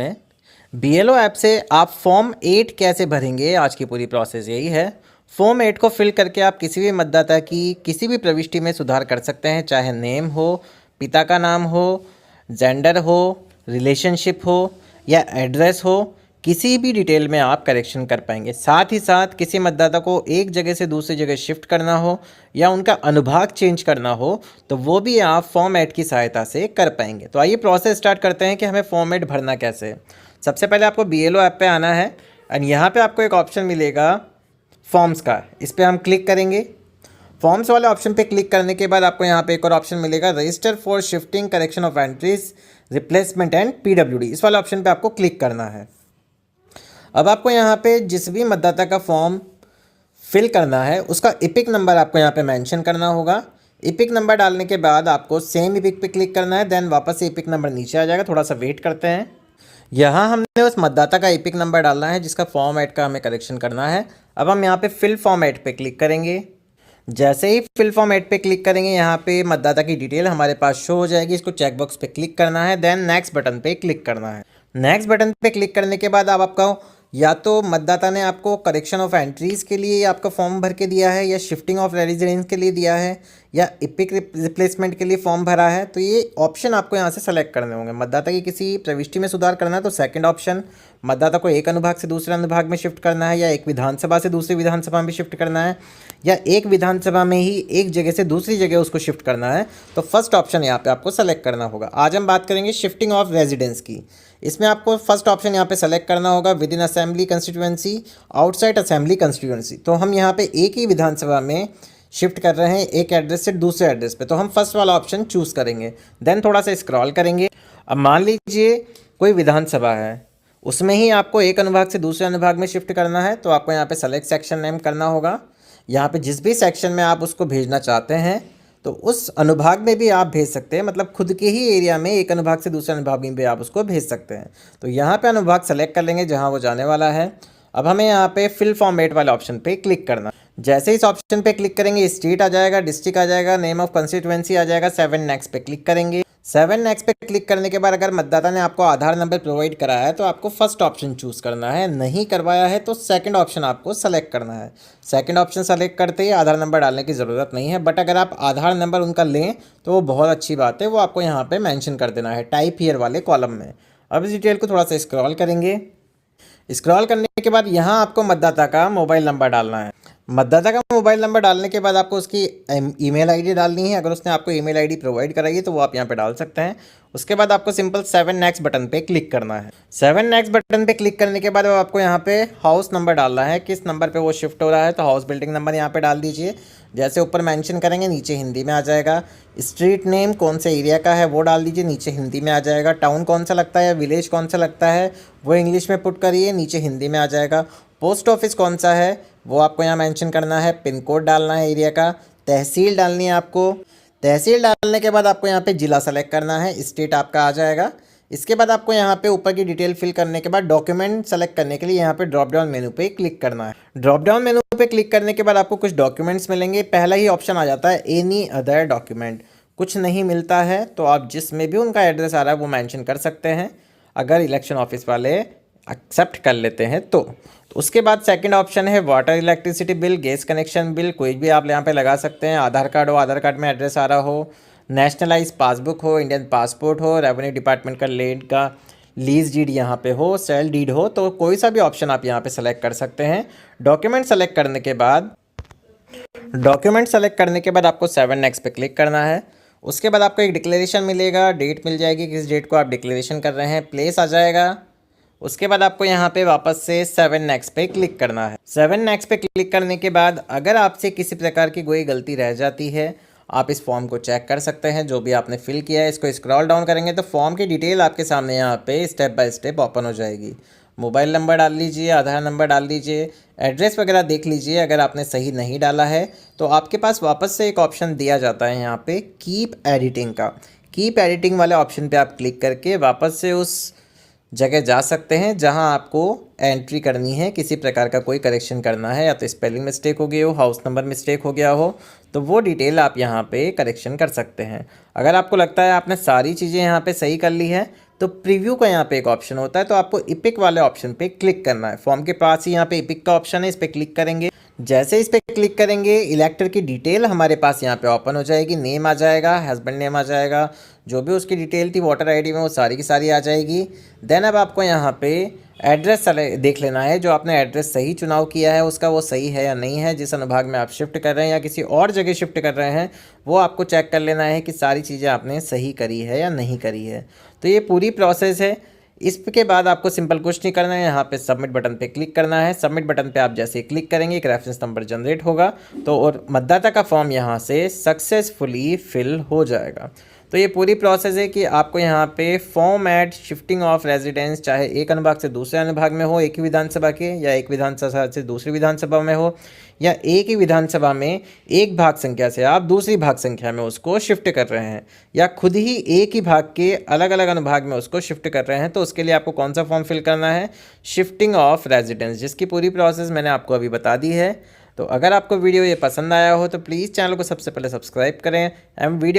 में BLO app से आप फॉर्म 8 कैसे भरेंगे, आज की पूरी प्रोसेस यही है। फॉर्म 8 को फिल करके आप किसी भी मतदाता की किसी भी प्रविष्टि में सुधार कर सकते हैं, चाहे नेम हो, पिता का नाम हो, जेंडर हो, रिलेशनशिप हो या एड्रेस हो, किसी भी डिटेल में आप करेक्शन कर पाएंगे। साथ ही साथ किसी मतदाता को एक जगह से दूसरी जगह शिफ्ट करना हो या उनका अनुभाग चेंज करना हो तो वो भी आप फॉर्म 8 की सहायता से कर पाएंगे। तो आइए प्रोसेस स्टार्ट करते हैं कि हमें फॉर्म 8 भरना कैसे है। सबसे पहले आपको बीएलओ ऐप पे आना है और यहाँ पे आपको एक ऑप्शन मिलेगा फॉर्म्स का, इस पर हम क्लिक करेंगे। फॉर्म्स वाले ऑप्शन पे क्लिक करने के बाद आपको यहाँ पे एक और ऑप्शन मिलेगा register for shifting correction of entries replacement and PWD, इस वाले ऑप्शन पे आपको क्लिक करना है। अब आपको यहाँ पे जिस भी मतदाता का फॉर्म फिल करना है उसका इपिक नंबर आपको यहाँ पे मेंशन करना होगा। इपिक नंबर डालने के बाद आपको सेम इपिक पे क्लिक करना है, देन वापस से इपिक नंबर नीचे आ जाएगा। थोड़ा सा वेट करते हैं। यहाँ हमने उस मतदाता का इपिक नंबर डालना है जिसका फॉर्म 8 का हमें करेक्शन करना है। अब हम यहाँ पे फिल फॉर्म 8 पे क्लिक करेंगे। जैसे ही फिल फॉर्म 8 पे क्लिक करेंगे यहाँ पे मतदाता की डिटेल हमारे पास शो हो जाएगी। इसको चेकबॉक्स पे क्लिक करना है, देन नेक्स्ट बटन पे क्लिक करना है। नेक्स्ट बटन पे क्लिक करने के बाद अब आपका या तो मतदाता ने आपको करेक्शन ऑफ एंट्रीज़ के लिए आपका फॉर्म भर के दिया है या शिफ्टिंग ऑफ रेजिडेंस के लिए दिया है या इपिक रिप्लेसमेंट के लिए फॉर्म भरा है, तो ये ऑप्शन आपको यहाँ से सेलेक्ट करने होंगे। मतदाता की किसी प्रविष्टि में सुधार करना है तो सेकंड ऑप्शन, मतदाता को एक अनुभाग से दूसरे अनुभाग में शिफ्ट करना है या एक विधानसभा से दूसरी विधानसभा में शिफ्ट करना है या एक विधानसभा में ही एक जगह से दूसरी जगह उसको शिफ्ट करना है, तो फर्स्ट ऑप्शन यहाँ पे आपको सेलेक्ट करना होगा। आज हम बात करेंगे शिफ्टिंग ऑफ रेजिडेंस की। इसमें आपको फर्स्ट ऑप्शन यहाँ पे सेलेक्ट करना होगा with in assembly constituency, outside assembly constituency. तो हम यहाँ पे एक ही विधानसभा में शिफ्ट कर रहे हैं एक एड्रेस से दूसरे एड्रेस पे, तो हम फर्स्ट वाला ऑप्शन चूज़ करेंगे। देन थोड़ा सा स्क्रॉल करेंगे। अब मान लीजिए कोई विधानसभा है, उसमें ही आपको एक अनुभाग से दूसरे अनुभाग में शिफ्ट करना है, तो आपको यहाँ पे सेलेक्ट सेक्शन नेम करना होगा। यहाँ पे जिस भी सेक्शन में आप उसको भेजना चाहते हैं तो उस अनुभाग में भी आप भेज सकते हैं, मतलब खुद के ही एरिया में एक अनुभाग से दूसरे अनुभाग में भी आप उसको भेज सकते हैं। तो यहाँ पे अनुभाग सेलेक्ट कर लेंगे जहाँ वो जाने वाला है। अब हमें यहाँ पे फिल फॉर्म 8 वाले ऑप्शन पे क्लिक करना। जैसे इस ऑप्शन पे क्लिक करेंगे स्टेट आ जाएगा, डिस्ट्रिक्ट आ जाएगा, नेम ऑफ कंस्टिट्यूएंसी आ जाएगा। 7 नेक्स्ट पे क्लिक करेंगे। 7 नेक्स्ट पे क्लिक करने के बाद अगर मतदाता ने आपको आधार नंबर प्रोवाइड कराया है तो आपको फर्स्ट ऑप्शन चूज़ करना है, नहीं करवाया है तो सेकंड ऑप्शन आपको सेलेक्ट करना है। सेकंड ऑप्शन सेलेक्ट करते ही आधार नंबर डालने की ज़रूरत नहीं है, बट अगर आप आधार नंबर उनका लें तो वो बहुत अच्छी बात है, वो आपको यहाँ पे मेंशन कर देना है टाइप हियर वाले कॉलम में। अब इस डिटेल को थोड़ा सा स्क्रॉल करेंगे। स्क्रॉल करने के बाद यहाँ आपको मतदाता का मोबाइल नंबर डालना है। मतदाता का मोबाइल नंबर डालने के बाद आपको उसकी ईमेल आईडी डालनी है। अगर उसने आपको ईमेल आईडी प्रोवाइड कराई है तो वो आप यहाँ पे डाल सकते हैं। उसके बाद आपको सिंपल 7 नेक्स्ट बटन पे क्लिक करना है। 7 नेक्स्ट बटन पे क्लिक करने के बाद अब आपको यहाँ पे हाउस नंबर डालना है, किस नंबर पे वो शिफ्ट हो रहा है, तो हाउस बिल्डिंग नंबर यहाँ पे डाल दीजिए। जैसे ऊपर मेंशन करेंगे नीचे हिंदी में आ जाएगा। स्ट्रीट नेम कौन से एरिया का है वो डाल दीजिए, नीचे हिंदी में आ जाएगा। टाउन कौन सा लगता है, विलेज कौन सा लगता है वो इंग्लिश में पुट करिए, नीचे हिंदी में आ जाएगा। पोस्ट ऑफिस कौन सा है वो आपको यहाँ मेंशन करना है। पिन कोड डालना है एरिया का। तहसील डालनी है आपको। तहसील डालने के बाद आपको यहाँ पे ज़िला सेलेक्ट करना है, स्टेट आपका आ जाएगा। इसके बाद आपको यहाँ पे ऊपर की डिटेल फिल करने के बाद डॉक्यूमेंट सेलेक्ट करने के लिए यहाँ पे ड्रॉप डाउन मेनू पे क्लिक करना है। ड्रॉप डाउन मेनू पे क्लिक करने के बाद आपको कुछ डॉक्यूमेंट्स मिलेंगे। पहला ही ऑप्शन आ जाता है एनी अदर डॉक्यूमेंट। कुछ नहीं मिलता है तो आप जिसमें भी उनका एड्रेस आ रहा है वो मेंशन कर सकते हैं, अगर इलेक्शन ऑफिस वाले एक्सेप्ट कर लेते हैं तो उसके बाद सेकंड ऑप्शन है water electricity bill, gas connection bill, कोई भी आप यहाँ पे लगा सकते हैं। आधार कार्ड हो, आधार कार्ड में एड्रेस आ रहा हो, नेशनलाइज पासबुक हो, इंडियन पासपोर्ट हो, रेवेन्यू डिपार्टमेंट का लैंड का लीज डीड यहाँ पे हो, सेल डीड हो, तो कोई सा भी ऑप्शन आप यहाँ पे सेलेक्ट कर सकते हैं। डॉक्यूमेंट सेलेक्ट करने के बाद आपको 7 नेक्स्ट पे क्लिक करना है। उसके बाद आपको एक डिक्लेरेशन मिलेगा, डेट मिल जाएगी किस डेट को आप डिक्लेरेशन कर रहे हैं, प्लेस आ जाएगा। उसके बाद आपको यहाँ पे वापस से 7 नेक्स्ट पे क्लिक करना है। 7 नेक्स्ट पे क्लिक करने के बाद अगर आपसे किसी प्रकार की कोई गलती रह जाती है आप इस फॉर्म को चेक कर सकते हैं, जो भी आपने फिल किया है। इसको स्क्रॉल डाउन करेंगे तो फॉर्म की डिटेल आपके सामने यहाँ पे स्टेप बाय स्टेप ओपन हो जाएगी। मोबाइल नंबर डाल लीजिए, आधार नंबर डाल दीजिए, एड्रेस वगैरह देख लीजिए। अगर आपने सही नहीं डाला है तो आपके पास वापस से एक ऑप्शन दिया जाता है यहाँ पे कीप एडिटिंग का। कीप एडिटिंग वाले ऑप्शन पे आप क्लिक करके वापस से उस जगह जा सकते हैं जहां आपको एंट्री करनी है, किसी प्रकार का कोई करेक्शन करना है, या तो स्पेलिंग मिस्टेक हो गई हो, हाउस नंबर मिस्टेक हो गया हो, तो वो डिटेल आप यहाँ पे करेक्शन कर सकते हैं। अगर आपको लगता है आपने सारी चीज़ें यहाँ पे सही कर ली है तो प्रीव्यू का यहाँ पे एक ऑप्शन होता है, तो आपको इपिक वाले ऑप्शन पे क्लिक करना है। फॉर्म के पास ही यहाँ पे इपिक का ऑप्शन है, इस पर क्लिक करेंगे। जैसे इस पर क्लिक करेंगे इलेक्टर की डिटेल हमारे पास यहाँ पे ओपन हो जाएगी। नेम आ जाएगा, हस्बैंड नेम आ जाएगा, जो भी उसकी डिटेल थी वोटर आईडी में वो सारी की सारी आ जाएगी। देन अब आपको यहाँ पे एड्रेस देख लेना है, जो आपने एड्रेस सही चुनाव किया है उसका वो सही है या नहीं है। जिस अनुभाग में आप शिफ्ट कर रहे हैं या किसी और जगह शिफ्ट कर रहे हैं वो आपको चेक कर लेना है कि सारी चीज़ें आपने सही करी है या नहीं करी है। तो ये पूरी प्रोसेस है। इसके बाद आपको सिंपल कुछ नहीं करना है, यहाँ पे सबमिट बटन पे क्लिक करना है। सबमिट बटन पे आप जैसे ही क्लिक करेंगे एक रेफरेंस नंबर जनरेट होगा, तो और मतदाता का फॉर्म यहाँ से सक्सेसफुली फिल हो जाएगा। तो ये पूरी प्रोसेस है कि आपको यहाँ पे form eight shifting of residence, चाहे एक अनुभाग से दूसरे अनुभाग में हो एक ही विधानसभा के, या एक विधानसभा से दूसरी विधानसभा में हो, या एक ही विधानसभा में एक भाग संख्या से आप दूसरी भाग संख्या में उसको शिफ्ट कर रहे हैं, या खुद ही एक ही भाग के अलग अलग अनुभाग में उसको शिफ्ट कर रहे हैं, तो उसके लिए आपको कौन सा फॉर्म फिल करना है, शिफ्टिंग ऑफ रेजिडेंस, जिसकी पूरी प्रोसेस मैंने आपको अभी बता दी है। तो अगर आपको वीडियो ये पसंद आया हो तो प्लीज़ चैनल को सबसे पहले सब्सक्राइब करें एवं वीडियो